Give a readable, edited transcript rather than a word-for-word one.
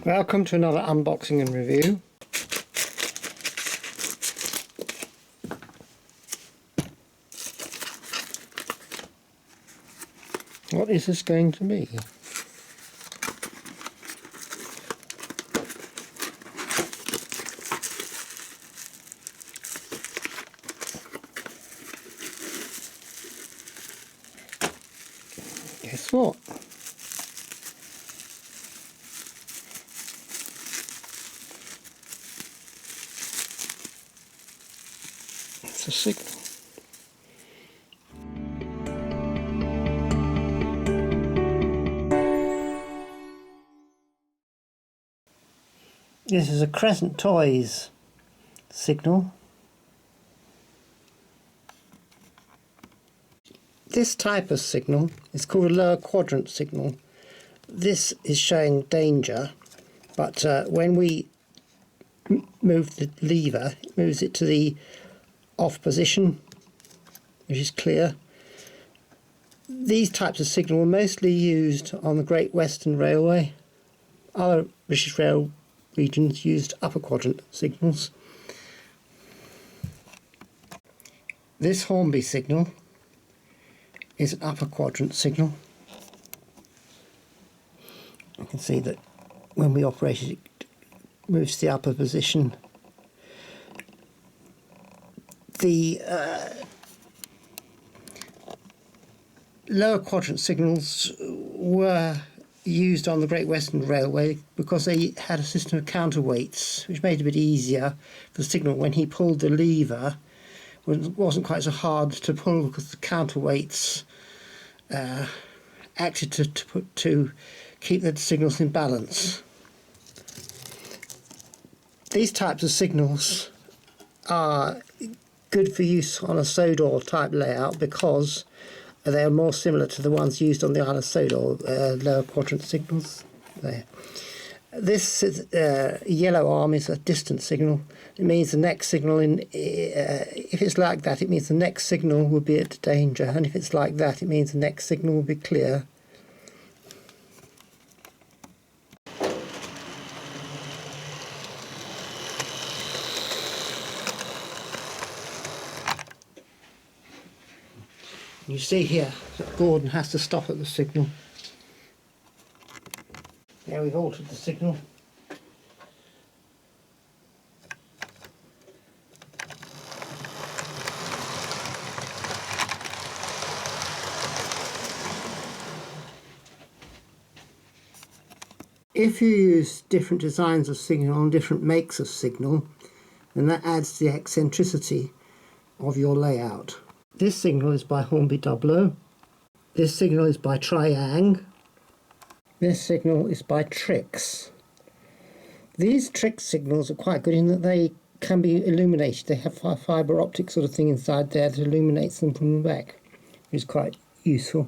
Welcome to another unboxing and review. What is this going to be? Guess what? It's a signal. This is a Crescent Toys signal. This type of signal is called a lower quadrant signal. This is showing danger, but when we move the lever, it moves it to the off position, which is clear. These types of signal were mostly used on the Great Western Railway. Other British rail regions used upper quadrant signals. This Hornby signal is an upper quadrant signal. You can see that when we operate it, it moves to the upper position. The lower quadrant signals were used on the Great Western Railway because they had a system of counterweights, which made it a bit easier for the signal when he pulled the lever. It wasn't quite so hard to pull because the counterweights acted to keep the signals in balance. These types of signals are good for use on a Sodor type layout because they are more similar to the ones used on the Isle of Sodor, lower quadrant signals. There. This yellow arm is a distant signal. It means the next signal, if it's like that, it means the next signal will be at danger, and if it's like that, it means the next signal will be clear. You see here that Gordon has to stop at the signal. Now we've altered the signal. If you use different designs of signal on different makes of signal, then that adds to the eccentricity of your layout. This signal is by Hornby OO. This signal is by Triang. This signal is by Trix. These Trix signals are quite good in that they can be illuminated. They have fibre optic sort of thing inside there that illuminates them from the back, which is quite useful.